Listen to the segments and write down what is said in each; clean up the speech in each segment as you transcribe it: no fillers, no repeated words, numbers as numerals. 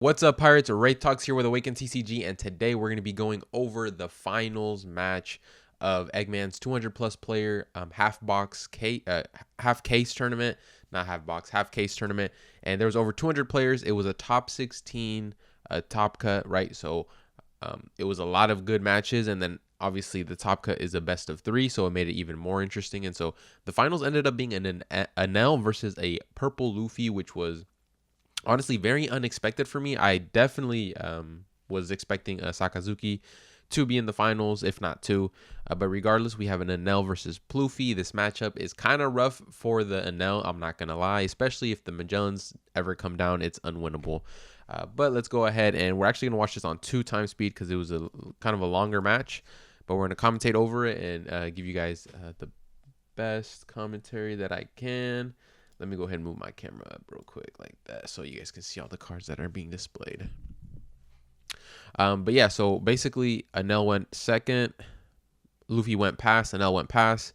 What's up, Pirates? Ray Talks here with Awaken TCG, and today we're going to be going over the finals match of Egman's 200 plus player half case tournament, not half box, half case tournament. And there was over 200 players. It was a top 16 top cut, right? So it was a lot of good matches, and then obviously the top cut is a best of three, so it made it even more interesting. And so the finals ended up being an Enel versus a purple Luffy, which was honestly very unexpected for me. I definitely was expecting Sakazuki to be in the finals, if not two. But regardless, we have an Enel versus Pluffy. This matchup is kind of rough for the Enel, I'm not going to lie, especially if the Magellans ever come down, it's unwinnable. But let's go ahead, and we're actually going to watch this on 2x speed because it was a kind of a longer match. But we're going to commentate over it and give you guys the best commentary that I can. Let me go ahead and move my camera up real quick like that so you guys can see all the cards that are being displayed. But yeah, so basically Enel went second, Luffy went past, Enel went past.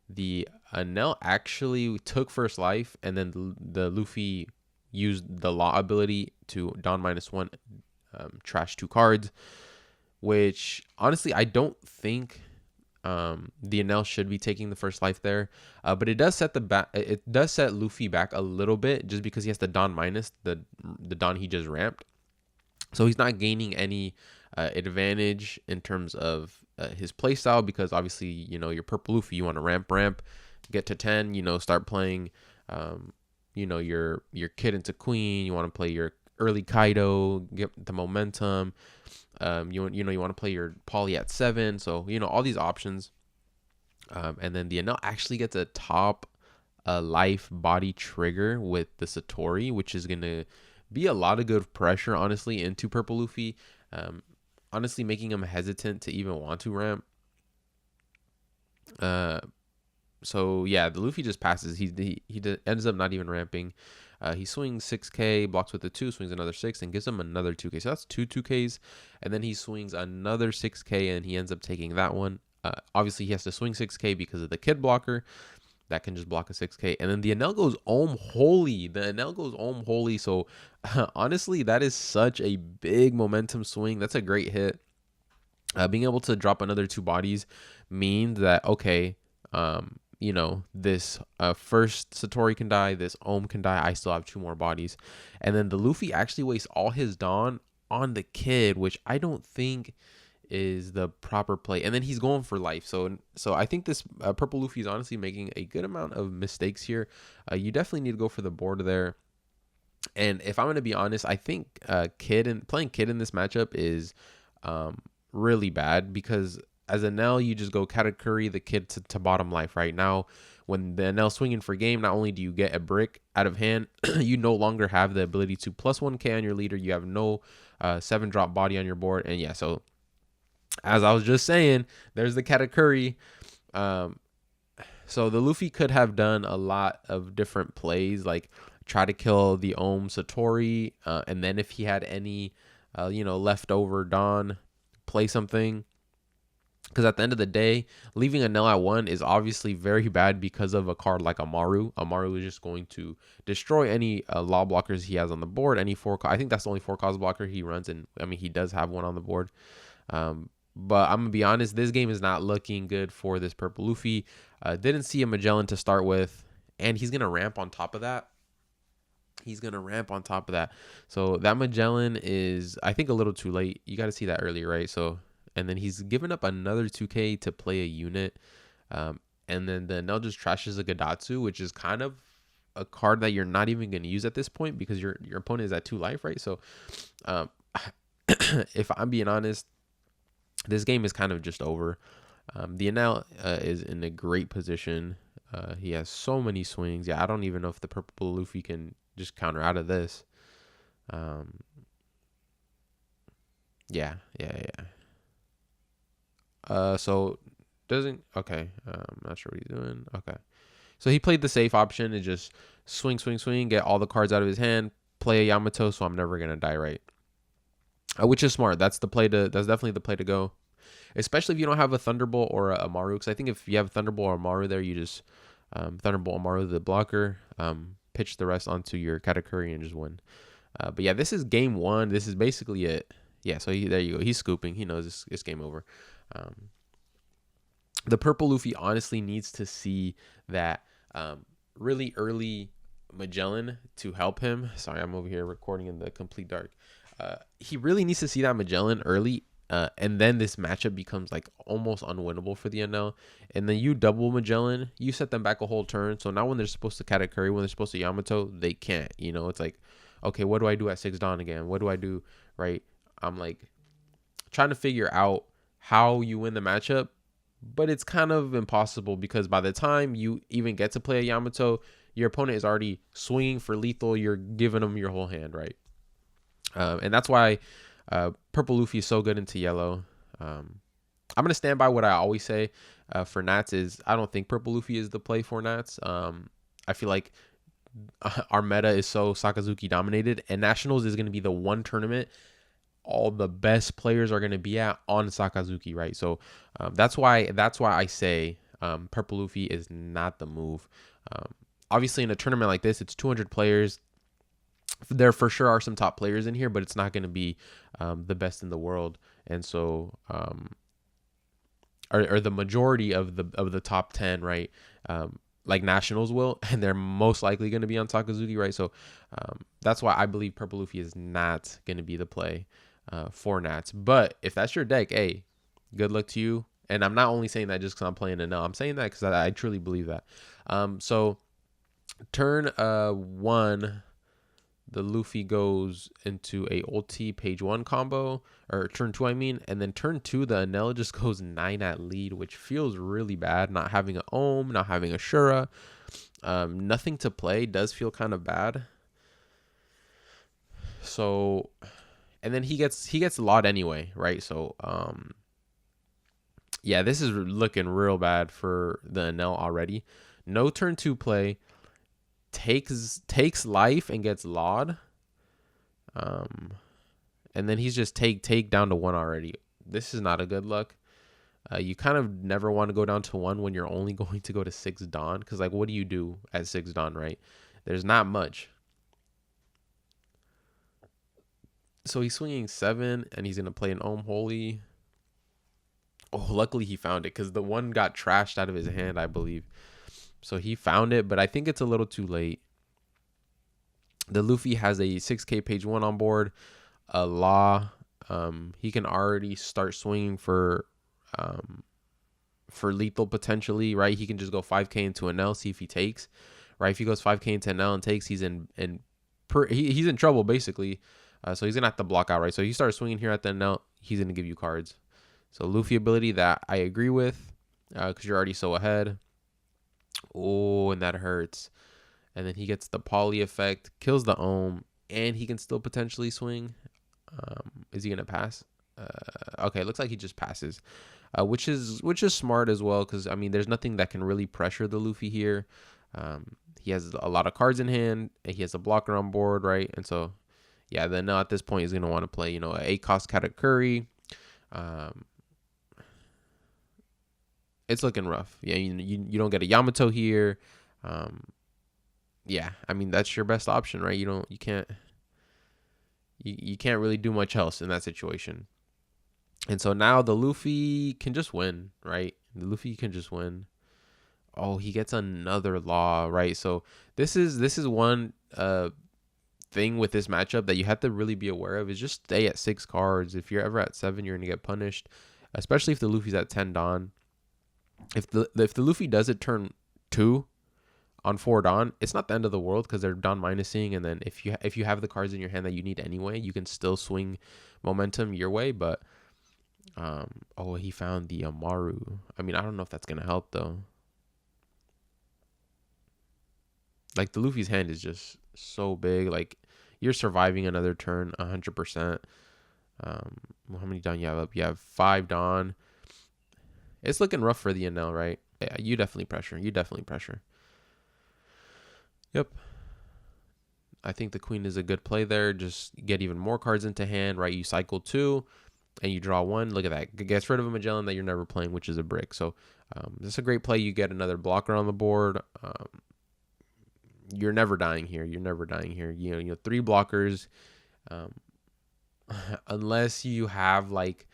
The Enel actually took first life, and then the Luffy used the Law ability to Dawn -1, trash 2 cards, which honestly I don't think the Enel should be taking the first life there, but it does set it does set Luffy back a little bit just because he has the Dawn minus the Dawn he just ramped, so he's not gaining any advantage in terms of his playstyle, because obviously your purple Luffy, you want to ramp, get to 10, start playing your kid into queen, you want to play your early Kaido, get the momentum. You want to play your Poly at 7, so all these options. And then the Enel actually gets a top life body trigger with the Satori, which is gonna be a lot of good pressure, honestly, into purple Luffy. Honestly, making him hesitant to even want to ramp. So yeah, the Luffy just passes. He ends up not even ramping. He swings 6k, blocks with the 2, swings another 6, and gives him another 2k. So that's two 2ks. And then he swings another 6k, and he ends up taking that one. Obviously, he has to swing 6k because of the kid blocker. That can just block a 6k. And then the Enel goes Ohm Holy. The Enel goes Ohm Holy. So honestly, that is such a big momentum swing. That's a great hit. Being able to drop another 2 bodies means that, okay, this first Satori can die, this Ohm can die, I still have 2 more bodies. And then the Luffy actually wastes all his Dawn on the kid, which I don't think is the proper play. And then he's going for life. So I think this purple Luffy is honestly making a good amount of mistakes here. You definitely need to go for the board there. And if I'm going to be honest, I think playing kid in this matchup is really bad, because as a Enel, you just go Katakuri the kid to bottom life. Right now, when the Enel swinging for game, not only do you get a brick out of hand, you no longer have the ability to plus 1k on your leader. You have no 7-drop body on your board. And yeah, so as I was just saying, there's the Katakuri. So the Luffy could have done a lot of different plays, like try to kill the Ohm Satori, and then if he had any leftover Dawn, play something. Because at the end of the day, leaving Enel at 1 is obviously very bad because of a card like Amaru. Amaru is just going to destroy any law blockers he has on the board. Any 4, I think that's the only 4 cause blocker he runs, and I mean he does have one on the board. But I'm gonna be honest, this game is not looking good for this purple Luffy. Didn't see a Magellan to start with, and he's gonna ramp on top of that. So that Magellan is, I think, a little too late. You got to see that earlier, right? So. And then he's given up another 2k to play a unit. And then the Enel just trashes a Gadatsu, which is kind of a card that you're not even going to use at this point because your opponent is at 2 life, right? So if I'm being honest, this game is kind of just over. The Enel is in a great position. He has so many swings. Yeah, I don't even know if the purple Luffy can just counter out of this. Yeah. So doesn't, okay. I'm not sure what he's doing. Okay. So he played the safe option and just swing, get all the cards out of his hand, play a Yamato, so I'm never going to die, right? Which is smart. That's definitely the play to go. Especially if you don't have a Thunderbolt or a Amaru. Because I think if you have Thunderbolt or Amaru there, you just Thunderbolt Amaru the blocker, pitch the rest onto your Katakuri and just win. But yeah, this is game one. This is basically it. Yeah, so there you go. He's scooping. He knows it's game over. Um, the purple Luffy honestly needs to see that really early Magellan to help him. Sorry, I'm over here recording in the complete dark. He really needs to see that Magellan early, and then this matchup becomes like almost unwinnable for the NL. And then you double Magellan, you set them back a whole turn. So now when they're supposed to Katakuri, when they're supposed to Yamato, they can't. You know, it's like, okay, what do I do at 6 Dawn again? What do I do? Right? I'm like trying to figure out how you win the matchup, but it's kind of impossible because by the time you even get to play a Yamato, your opponent is already swinging for lethal. You're giving them your whole hand, right? And that's why purple Luffy is so good into yellow. I'm going to stand by what I always say for Nats is I don't think purple Luffy is the play for Nats. I feel like our meta is so Sakazuki dominated, and Nationals is going to be the one tournament all the best players are going to be at on Sakazuki, right? So that's why I say purple Luffy is not the move. Obviously, in a tournament like this, it's 200 players. There for sure are some top players in here, but it's not going to be the best in the world. And so, or the majority of the top 10, right? Like Nationals will, and they're most likely going to be on Sakazuki, right? So that's why I believe purple Luffy is not going to be the play for Nats. But if that's your deck, hey, good luck to you. And I'm not only saying that just because I'm playing it now. I'm saying that because I truly believe that. So turn 1, the Luffy goes into a ulti page 1 combo, or turn 2 I mean, and then turn 2 the Enel just goes 9 at lead, which feels really bad. Not having a Ohm, not having a Shura, nothing to play does feel kind of bad. So, and then he gets a lot anyway, right? So yeah, this is looking real bad for the Enel already. No turn 2 play. Takes life and gets Laud. And then he's just take down to 1 already. This is not a good look. You kind of never want to go down to 1 when you're only going to go to 6 Dawn. Because, like, what do you do at 6 Dawn, right? There's not much. So he's swinging 7, and he's going to play an Ohm Holy. Oh, luckily he found it, because the one got trashed out of his hand, I believe. So he found it, but I think it's a little too late. The Luffy has a 6k page 1 on board. A Law. He can already start swinging for lethal potentially, right? He can just go 5k into an L, see if he takes, right? If he goes 5k into an L and takes, he's in trouble basically. So he's gonna have to block out, right? So he starts swinging here at the L, he's gonna give you cards. So Luffy ability that I agree with, because you're already so ahead. Oh, and that hurts. And then he gets the poly effect, kills the Ohm, and he can still potentially swing. Is he gonna pass? Okay, it looks like he just passes, which is smart as well, because I mean, there's nothing that can really pressure the Luffy here. He has a lot of cards in hand, and he has a blocker on board, right? And so, yeah, then at this point, he's gonna want to play, you know, a 8-cost Katakuri. It's looking rough. Yeah, you don't get a Yamato here. Yeah, I mean, that's your best option, right? You can't really do much else in that situation. And so now the Luffy can just win, right? The Luffy can just win. Oh, he gets another Law, right? So this is one thing with this matchup that you have to really be aware of, is just stay at 6 cards. If you're ever at 7, you're gonna get punished, especially if the Luffy's at 10 Dawn. If the Luffy does it turn 2 on 4 Dawn, it's not the end of the world, because they're Dawn minusing, and then if you have the cards in your hand that you need anyway, you can still swing momentum your way. But oh, he found the Amaru. I mean, I don't know if that's gonna help though. Like, the Luffy's hand is just so big. Like, you're surviving another turn 100%. How many Dawn you have up? You have 5 Dawn. It's looking rough for the NL, right? Yeah, you definitely pressure. Yep. I think the Queen is a good play there. Just get even more cards into hand, right? You cycle 2 and you draw 1. Look at that. It gets rid of a Magellan that you're never playing, which is a brick. So this is a great play. You get another blocker on the board. you're never dying here. You're never dying here. You know, 3 blockers. Um, unless you have like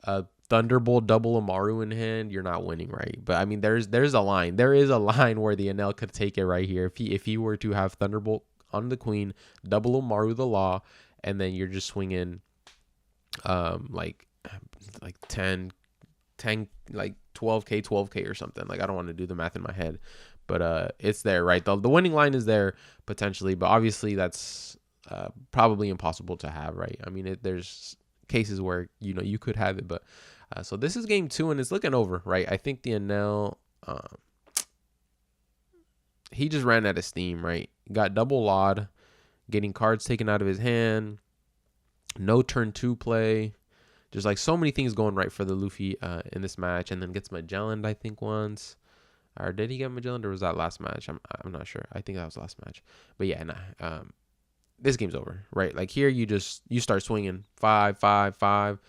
a Thunderbolt double Amaru in hand, you're not winning, right? But I mean, there's a line. There is a line where the NL could take it right here. If he were to have Thunderbolt on the Queen, double Amaru the Law, and then you're just swinging, like 10 like 12k or something. Like, I don't want to do the math in my head, but it's there, right? The winning line is there potentially, but obviously that's probably impossible to have, right? I mean, there's cases where you could have it, but so this is game 2 and it's looking over, right? I think the NL he just ran out of steam, right? Got double lawed, getting cards taken out of his hand, no turn 2 play. There's like so many things going right for the Luffy in this match, and then gets Magellan, I think, once. Or did he get Magellan, or was that last match? I'm not sure. I think that was last match. But yeah, nah, this game's over, right? Like here, you start swinging 5, 5, 5.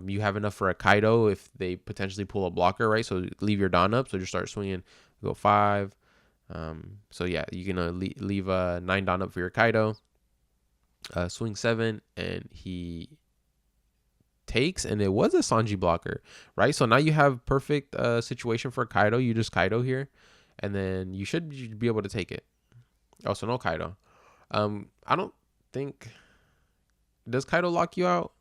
You have enough for a Kaido if they potentially pull a blocker, right? So leave your Don up. So just start swinging, go 5. So yeah, you're gonna leave 9 Don up for your Kaido. Swing 7, and he takes, and it was a Sanji blocker, right? So now you have perfect situation for Kaido. You just Kaido here, and then you should be able to take it. Oh, so no Kaido. I don't think, does Kaido lock you out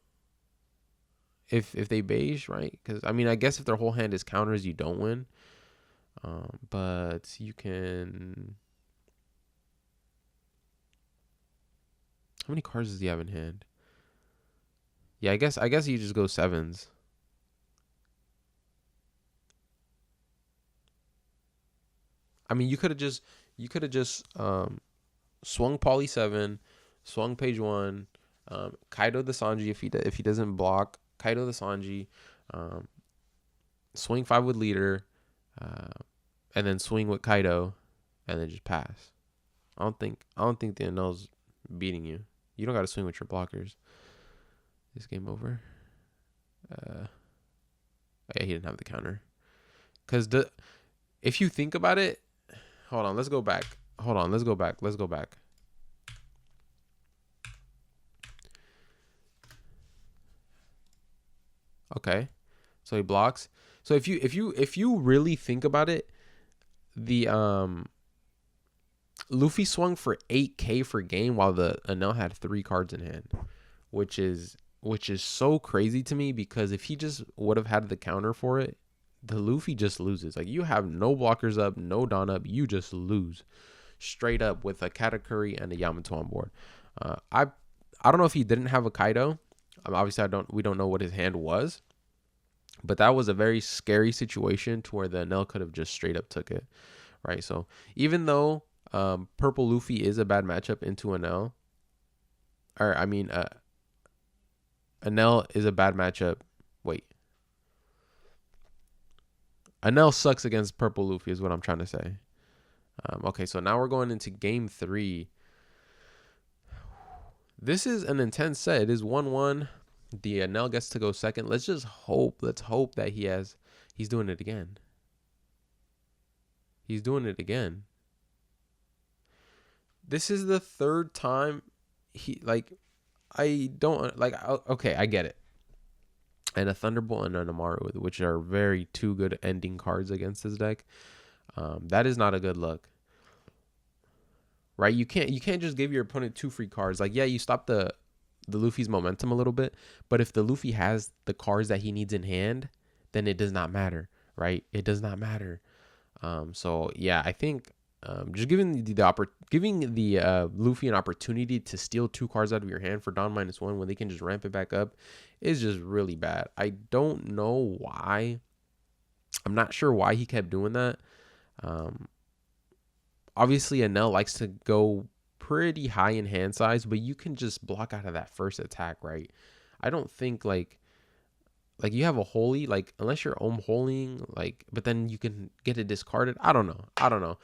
if they beige, right? Because I mean, I guess if their whole hand is counters, you don't win. But you can. How many cards does he have in hand? Yeah, I guess you just go 7s. I mean, you could have just swung Poly 7, swung page 1, Kaido the Sanji if he doesn't block, Kaido the Sanji, swing 5 with leader, and then swing with Kaido, and then just pass. I don't think the NL's beating you. You don't got to swing with your blockers. This game over. Yeah, he didn't have the counter. Because if you think about it, hold on, let's go back. Let's go back. Okay, so he blocks. So if you really think about it, the Luffy swung for 8k for game while the NL had 3 cards in hand, which is so crazy to me, because if he just would have had the counter for it, the Luffy just loses. Like, you have no blockers up, no Don up, you just lose straight up with a Katakuri and a Yamato on board. I don't know if he didn't have a Kaido. Obviously, we don't know what his hand was, but that was a very scary situation to where the NL could have just straight up took it, right? So even though Purple Luffy is a bad matchup into NL, or I mean, NL is a bad matchup. Wait. Anel sucks against Purple Luffy is what I'm trying to say. Okay, so now we're going into game 3. This is an intense set. It is 1-1. The Anel gets to go second. Let's hope that he's doing it again. He's doing it again. This is the 3rd time okay, I get it. And a Thunderbolt and an Amaru, which are very 2 good ending cards against this deck. That is not a good look, right? You can't just give your opponent 2 free cards. Like, yeah, you stop the Luffy's momentum a little bit, but if the Luffy has the cards that he needs in hand, then it does not matter, right? It does not matter. So yeah, I think just giving the Luffy an opportunity to steal 2 cards out of your hand for Don -1 when they can just ramp it back up is just really bad. I don't know why. I'm not sure why he kept doing that. Obviously, Anel likes to go pretty high in hand size, but you can just block out of that first attack, right? I don't think like you have a holy, like, unless you're holding, like, but then you can get it discarded. I don't know.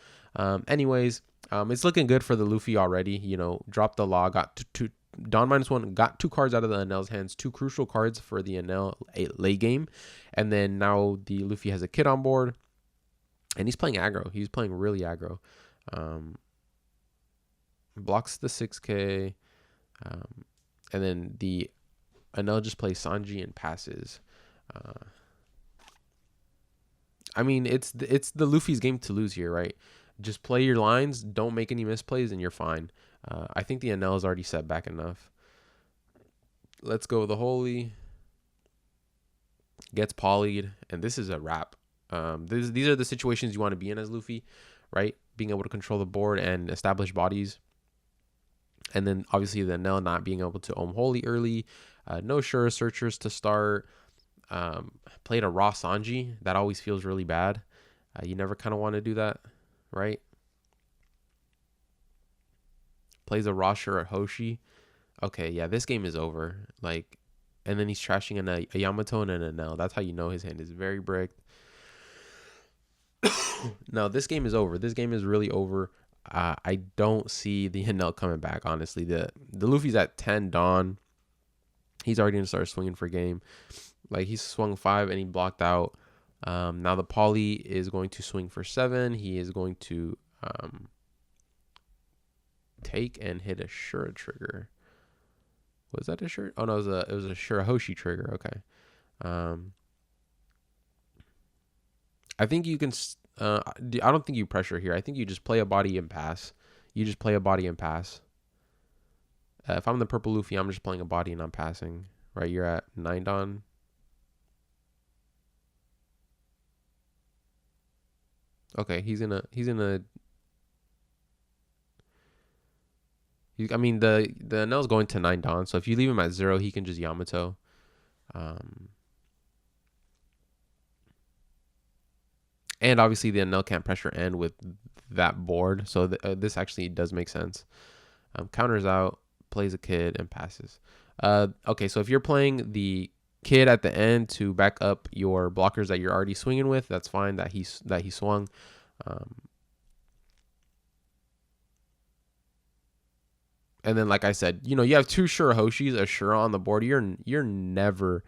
Anyways, it's looking good for the Luffy already. Dropped the law, got two Don -1, got 2 cards out of the Anel's hands, 2 crucial cards for the Anel late game, and then now the Luffy has a kid on board, and he's playing aggro. He's playing really aggro. blocks the 6K, and then the Enel just plays Sanji and passes. I mean, it's the Luffy's game to lose here, right? Just play your lines, don't make any misplays, and you're fine. I think the Enel is already set back enough. Let's go with the Holy. Gets polyed, and this is a wrap. These are the situations you want to be in as Luffy, right? Being able to control the board and establish bodies. And then obviously the Enel not being able to ohm Holy early. No sure searchers to start. Played a raw Sanji. That always feels really bad. You never kind of want to do that, right? Plays a raw sure at Hoshi. Okay, yeah, this game is over. Like, and then he's trashing a Yamato and an Enel. That's how you know his hand is very bricked. No, this game is over. This game is really over. I don't see the Enel coming back, honestly. The Luffy's at 10 Dawn. He's already going to start swinging for game. Like, he swung 5 and he blocked out. Now the Poly is going to swing for 7. He is going to take and hit a Shura trigger. Was that a Shura? Oh, no, it was a Shura Hoshi trigger. Okay. I think you can... I don't think you pressure here. I think you just play a body and pass. If I'm the purple Luffy, I'm just playing a body and I'm passing. Right, you're at 9 Dawn. Okay, I mean, the Enel's going to 9 Dawn, so if you leave him at 0, he can just Yamato. And obviously the Enel can't pressure end with that board, so this actually does make sense. Counters out, plays a kid, and passes. Okay, so if you're playing the kid at the end to back up your blockers that you're already swinging with, that's fine that he swung. And then, like I said, you have 2 Shura Hoshis, a Shura on the board. You're never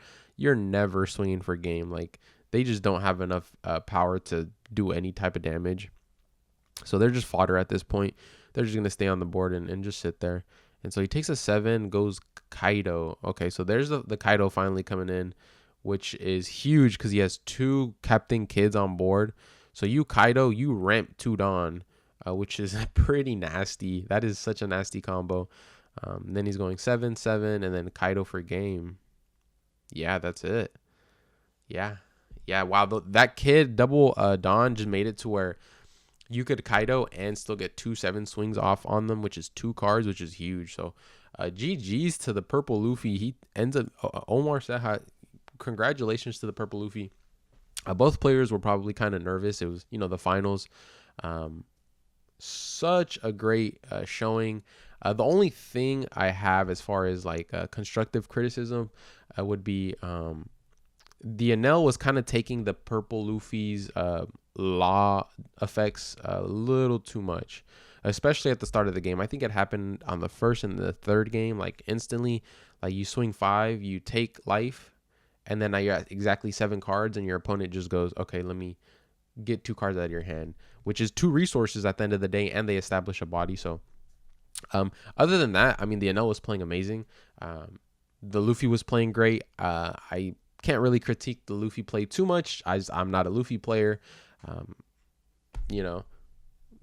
swinging for game. Like, they just don't have enough power to do any type of damage. So they're just fodder at this point. They're just going to stay on the board and just sit there. And so he takes a 7, goes Kaido. Okay, so there's the Kaido finally coming in, which is huge because he has 2 Captain Kids on board. So you Kaido, you ramp 2 Dawn, which is pretty nasty. That is such a nasty combo. Then he's going 7, 7, and then Kaido for game. Yeah, that's it. Yeah. Wow, that kid double Dawn just made it to where you could Kaido and still get 2 7 swings off on them, which is 2 cards, which is huge. So GG's to the purple Luffy. He ends up Omar Seha. Congratulations to the purple Luffy. Both players were probably kind of nervous. It was the finals. Such a great showing. The only thing I have as far as like constructive criticism would be the Enel was kind of taking the purple Luffy's law effects a little too much, especially at the start of the game. I think it happened on the first and the third game, like instantly. Like, you swing 5, you take life, and then now you're at exactly 7 cards, and your opponent just goes, okay, let me get 2 cards out of your hand, which is 2 resources at the end of the day, and they establish a body. So other than that, I mean, the Enel was playing amazing. The Luffy was playing great. I can't really critique the Luffy play too much. I'm not a Luffy player.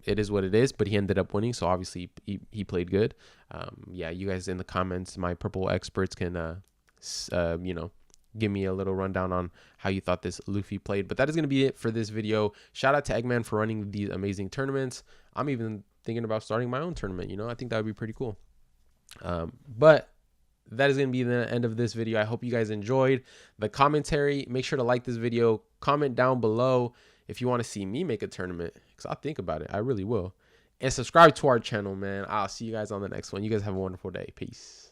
It is what it is, but he ended up winning, so obviously he played good. Yeah, you guys in the comments, my purple experts can give me a little rundown on how you thought this Luffy played. But that is going to be it for this video. Shout out to Eggman for running these amazing tournaments. I'm even thinking about starting my own tournament. I think that would be pretty cool. But that is going to be the end of this video. I hope you guys enjoyed the commentary. Make sure to like this video. Comment down below if you want to see me make a tournament, because I'll think about it. I really will. And subscribe to our channel, man. I'll see you guys on the next one. You guys have a wonderful day. Peace.